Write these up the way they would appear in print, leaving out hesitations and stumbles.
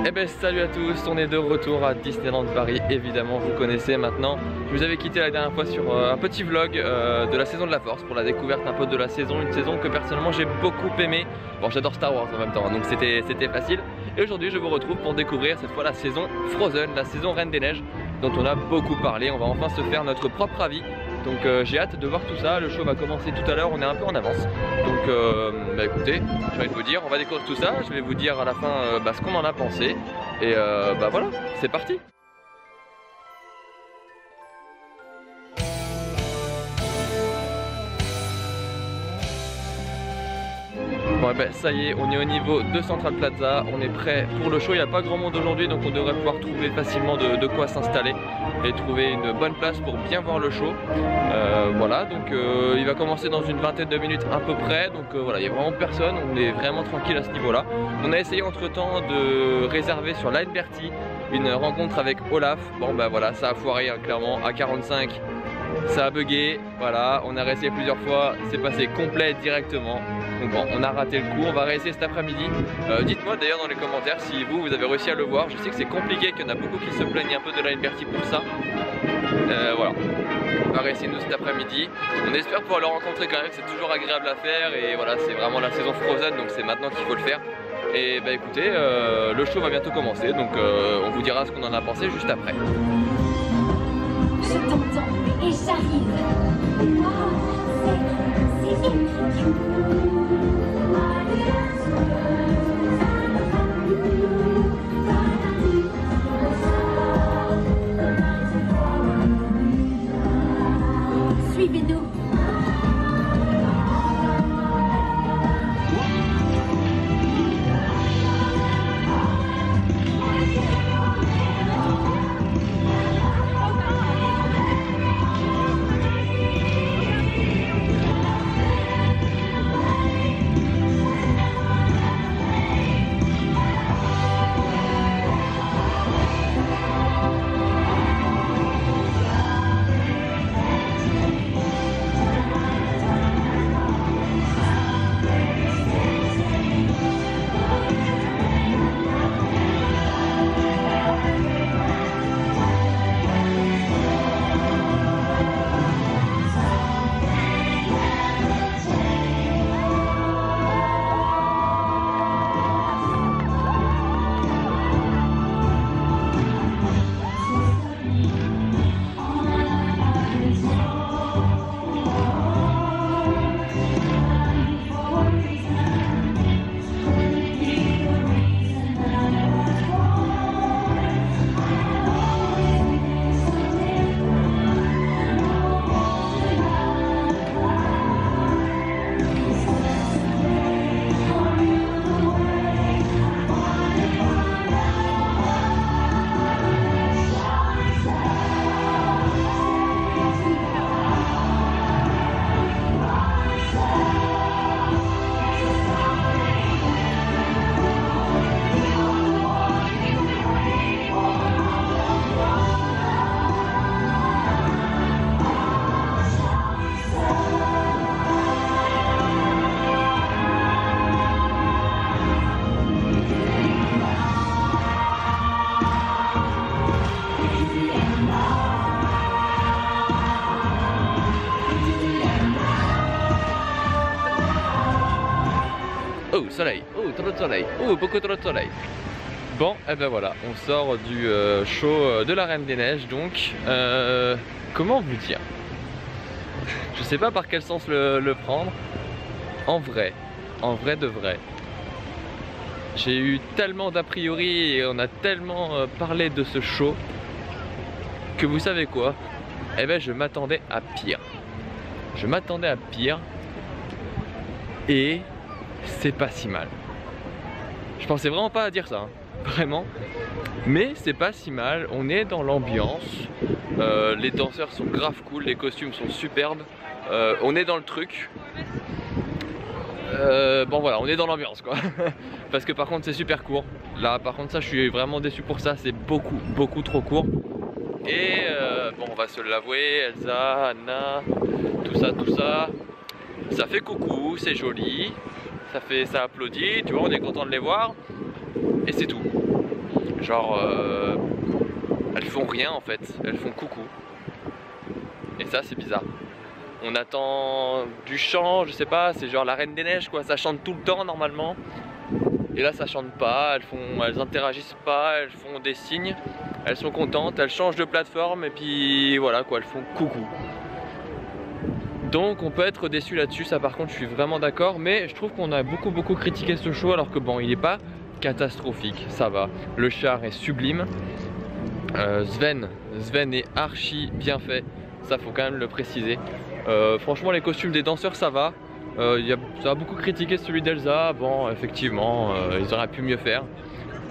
Eh ben salut à tous, on est de retour à Disneyland Paris, évidemment vous connaissez maintenant. Je vous avais quitté la dernière fois sur un petit vlog de la saison de la Force pour la découverte un peu de la saison, une saison que personnellement j'ai beaucoup aimé. Bon, j'adore Star Wars en même temps, donc c'était facile. Et aujourd'hui je vous retrouve pour découvrir cette fois la saison Frozen, la saison Reine des Neiges dont on a beaucoup parlé. On va enfin se faire notre propre avis. Donc j'ai hâte de voir tout ça, le show va commencer tout à l'heure, on est un peu en avance. Donc bah écoutez, j'ai envie de vous dire, on va découvrir tout ça, je vais vous dire à la fin ce qu'on en a pensé. Et bah voilà, c'est parti. Bon et ben ça y est, on est au niveau de Central Plaza, on est prêt pour le show, il n'y a pas grand monde aujourd'hui donc on devrait pouvoir trouver facilement de quoi s'installer et trouver une bonne place pour bien voir le show. Voilà, donc il va commencer dans une vingtaine de minutes à peu près, donc voilà, il n'y a vraiment personne, on est vraiment tranquille à ce niveau là. On a essayé entre temps de réserver sur Line Bertie une rencontre avec Olaf, bon bah voilà, ça a foiré hein, clairement, à 45 ça a bugué, voilà, on a réessayé plusieurs fois, c'est passé complet directement. Donc bon, on a raté le coup, on va réessayer cet après-midi. Dites-moi d'ailleurs dans les commentaires si vous avez réussi à le voir. Je sais que c'est compliqué, qu'il y en a beaucoup qui se plaignent un peu de Line Bertie pour ça. Voilà, on va réessayer nous cet après-midi. On espère pouvoir le rencontrer quand même, c'est toujours agréable à faire. Et voilà, c'est vraiment la saison Frozen, donc c'est maintenant qu'il faut le faire. Et bah écoutez, le show va bientôt commencer, donc on vous dira ce qu'on en a pensé juste après. Je t'entends et j'arrive. C'est épique. Suivez-nous. Oh soleil, oh trop de soleil, oh beaucoup trop de soleil. Bon, et ben voilà, on sort du show de la Reine des Neiges donc. Comment vous dire? Je sais pas par quel sens le prendre. En vrai de vrai. J'ai eu tellement d'a priori et on a tellement parlé de ce show que vous savez quoi? Eh ben je m'attendais à pire. Je m'attendais à pire et c'est pas si mal. Je pensais vraiment pas à dire ça, hein. Vraiment. Mais c'est pas si mal, on est dans l'ambiance. Les danseurs sont grave cool, les costumes sont superbes. On est dans le truc. Bon voilà, on est dans l'ambiance quoi. Parce que par contre c'est super court. Là par contre ça je suis vraiment déçu pour ça, c'est beaucoup trop court. Et bon on va se l'avouer, Elsa, Anna, tout ça. Ça fait coucou, c'est joli. Ça applaudit, tu vois, on est content de les voir. Et c'est tout. Genre, elles font rien en fait, elles font coucou. Et ça c'est bizarre. On attend du chant, je sais pas, c'est genre la Reine des Neiges quoi, ça chante tout le temps normalement. Et là ça chante pas, elles interagissent pas, elles font des signes, elles sont contentes, elles changent de plateforme et puis voilà quoi, elles font coucou. Donc on peut être déçu là-dessus, ça par contre je suis vraiment d'accord, mais je trouve qu'on a beaucoup critiqué ce show alors que bon il est pas catastrophique, ça va. Le char est sublime, Sven est archi bien fait, ça faut quand même le préciser. Franchement les costumes des danseurs ça va. Ça a beaucoup critiqué celui d'Elsa, bon effectivement ils auraient pu mieux faire.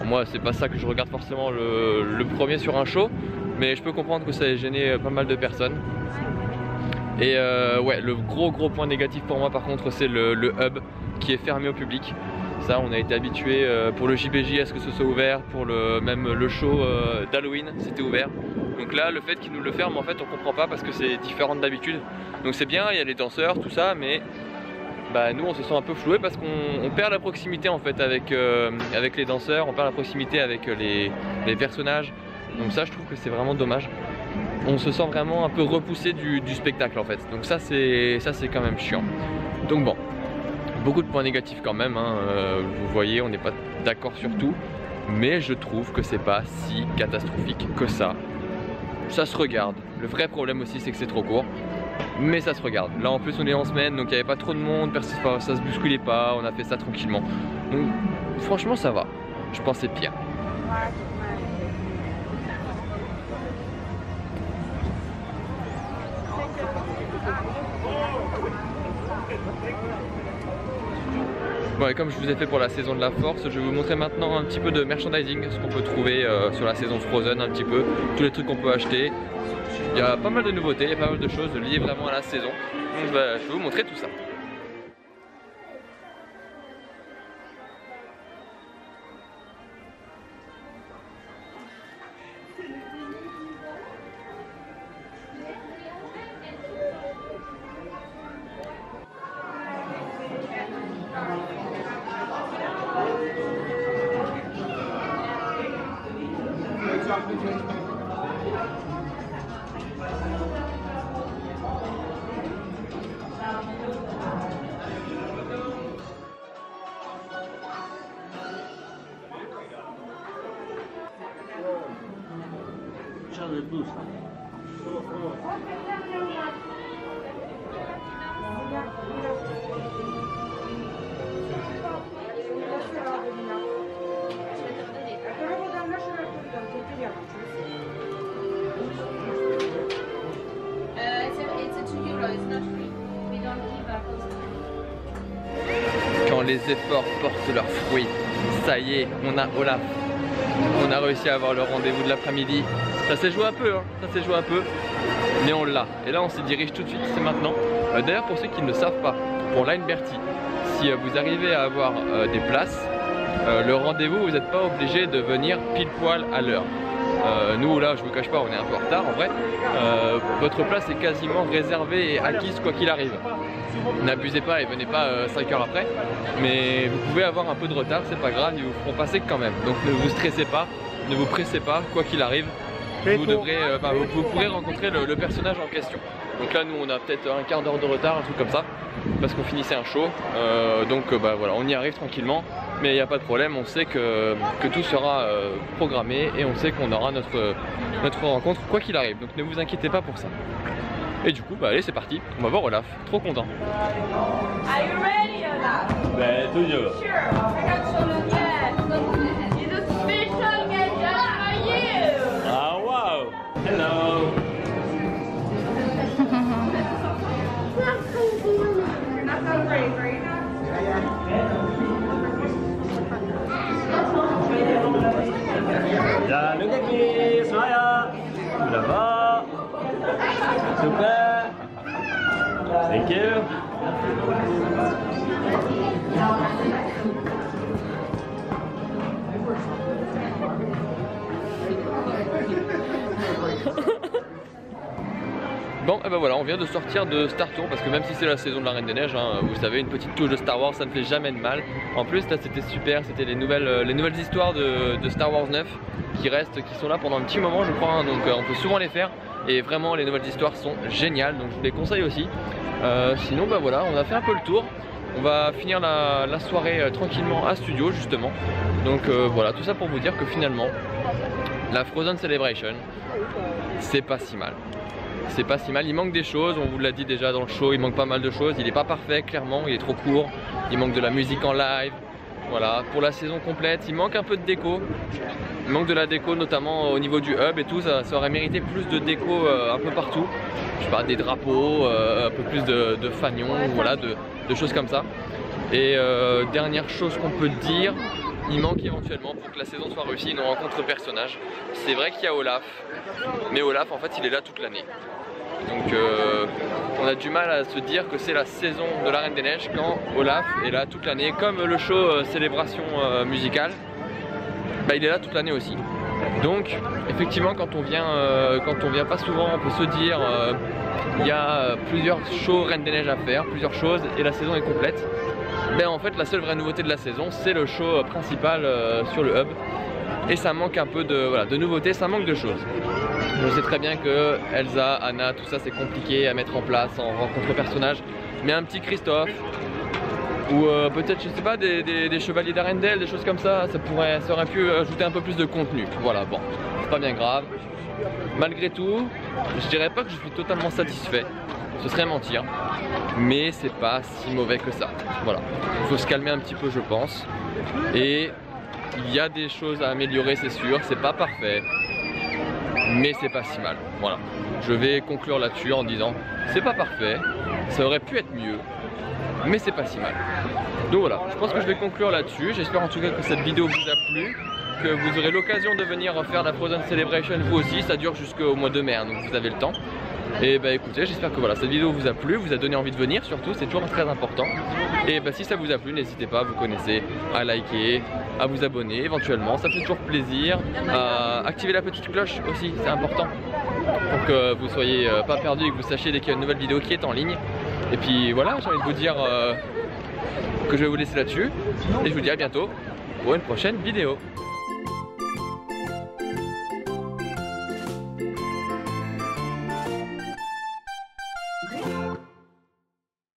Moi c'est pas ça que je regarde forcément le premier sur un show, mais je peux comprendre que ça ait gêné pas mal de personnes. Et ouais, le gros point négatif pour moi par contre c'est le hub qui est fermé au public. Ça on a été habitué pour le JBJ à ce que ce soit ouvert, pour même le show d'Halloween c'était ouvert. Donc là le fait qu'ils nous le ferment en fait on comprend pas parce que c'est différent d'habitude. Donc c'est bien, il y a les danseurs, tout ça, mais bah, nous on se sent un peu floué parce qu'on perd la proximité en fait avec les danseurs, on perd la proximité avec les personnages. Donc ça je trouve que c'est vraiment dommage. On se sent vraiment un peu repoussé du spectacle en fait. Donc ça c'est quand même chiant. Donc bon, beaucoup de points négatifs quand même, hein. Vous voyez on n'est pas d'accord sur tout. Mais je trouve que c'est pas si catastrophique que ça. Ça se regarde. Le vrai problème aussi c'est que c'est trop court. Mais ça se regarde. Là en plus on est en semaine donc il n'y avait pas trop de monde, ça se bousculait pas, on a fait ça tranquillement. Donc franchement ça va. Je pensais pire. Bon et comme je vous ai fait pour la saison de la force, je vais vous montrer maintenant un petit peu de merchandising, ce qu'on peut trouver sur la saison Frozen un petit peu, tous les trucs qu'on peut acheter. Il y a pas mal de nouveautés, il y a pas mal de choses liées vraiment à la saison. Donc bah, je vais vous montrer tout ça. Quand les efforts portent leurs fruits, ça y est, on a Olaf. On a réussi à avoir le rendez-vous de l'après-midi. Ça s'est joué un peu, hein, ça s'est joué un peu, mais on l'a. Et là on s'y dirige tout de suite, c'est maintenant. D'ailleurs pour ceux qui ne savent pas, pour Line Bertie, si vous arrivez à avoir des places, le rendez-vous vous n'êtes pas obligé de venir pile poil à l'heure. Nous là je vous cache pas on est un peu en retard en vrai. Votre place est quasiment réservée et acquise quoi qu'il arrive. N'abusez pas et venez pas 5 heures après, mais vous pouvez avoir un peu de retard, c'est pas grave, ils vous feront passer quand même. Donc ne vous stressez pas, ne vous pressez pas, quoi qu'il arrive, vous pourrez rencontrer le personnage en question. Donc là nous on a peut-être un quart d'heure de retard, un truc comme ça, parce qu'on finissait un show, donc bah, voilà, on y arrive tranquillement, mais il n'y a pas de problème, on sait que tout sera programmé et on sait qu'on aura notre rencontre quoi qu'il arrive, donc ne vous inquiétez pas pour ça. Et du coup, bah allez c'est parti, on va voir Olaf, trop content. Are you ready, Olaf? Ben, toujours. Sure. I got some of that. It's a special guest just for you. Ah, wow. Hello. Not so brave, right? Jangan kaki, semuanya. Berapa? Super. Thank you. Bon, et ben voilà, on vient de sortir de Star Tour parce que même si c'est la saison de la Reine des Neiges, hein, vous savez, une petite touche de Star Wars, ça ne fait jamais de mal. En plus, là, c'était super, c'était les nouvelles histoires de Star Wars 9 qui sont là pendant un petit moment, je crois, hein, donc on peut souvent les faire. Et vraiment, les nouvelles histoires sont géniales, donc je vous les conseille aussi. Sinon, bah voilà, on a fait un peu le tour. On va finir la soirée tranquillement à studio, justement. Donc voilà, tout ça pour vous dire que finalement, la Frozen Celebration, c'est pas si mal. C'est pas si mal, il manque des choses, on vous l'a dit déjà dans le show, il manque pas mal de choses. Il est pas parfait, clairement, il est trop court. Il manque de la musique en live. Voilà, pour la saison complète, il manque un peu de déco. Il manque de la déco, notamment au niveau du hub et tout. Ça aurait mérité plus de déco un peu partout. Je sais pas, des drapeaux, un peu plus de fanions, voilà, de choses comme ça. Et dernière chose qu'on peut dire, il manque éventuellement, pour que la saison soit réussie, une rencontre personnage. C'est vrai qu'il y a Olaf, mais Olaf en fait il est là toute l'année. Donc on a du mal à se dire que c'est la saison de la Reine des Neiges quand Olaf est là toute l'année, comme le show célébration musicale, bah, il est là toute l'année aussi. Donc effectivement quand on vient pas souvent, on peut se dire il y a plusieurs shows Reine des Neiges à faire, plusieurs choses et la saison est complète. Ben en fait la seule vraie nouveauté de la saison c'est le show principal sur le hub et ça manque un peu de nouveautés, ça manque de choses. Je sais très bien que Elsa, Anna, tout ça c'est compliqué à mettre en place en rencontre personnage, mais un petit Christophe ou peut-être je sais pas des chevaliers d'Arendelle, des choses comme ça, ça aurait pu ajouter un peu plus de contenu. Voilà, bon, c'est pas bien grave. Malgré tout, je dirais pas que je suis totalement satisfait, ce serait mentir, mais c'est pas si mauvais que ça. Voilà, il faut se calmer un petit peu je pense, et il y a des choses à améliorer c'est sûr, c'est pas parfait, mais c'est pas si mal. Voilà, je vais conclure là-dessus en disant c'est pas parfait, ça aurait pu être mieux, mais c'est pas si mal. Donc voilà, je pense que je vais conclure là-dessus. J'espère en tout cas que cette vidéo vous a plu, que vous aurez l'occasion de venir faire la Frozen Celebration vous aussi. Ça dure jusqu'au mois de mai, hein, donc vous avez le temps. Et bah écoutez, j'espère que voilà, cette vidéo vous a plu, vous a donné envie de venir surtout, c'est toujours très important. Et bah si ça vous a plu, n'hésitez pas, vous connaissez, à liker, à vous abonner éventuellement, ça fait toujours plaisir. À activer la petite cloche aussi, c'est important, pour que vous soyez pas perdu et que vous sachiez dès qu'il y a une nouvelle vidéo qui est en ligne. Et puis voilà, j'ai envie de vous dire que je vais vous laisser là-dessus, et je vous dis à bientôt pour une prochaine vidéo.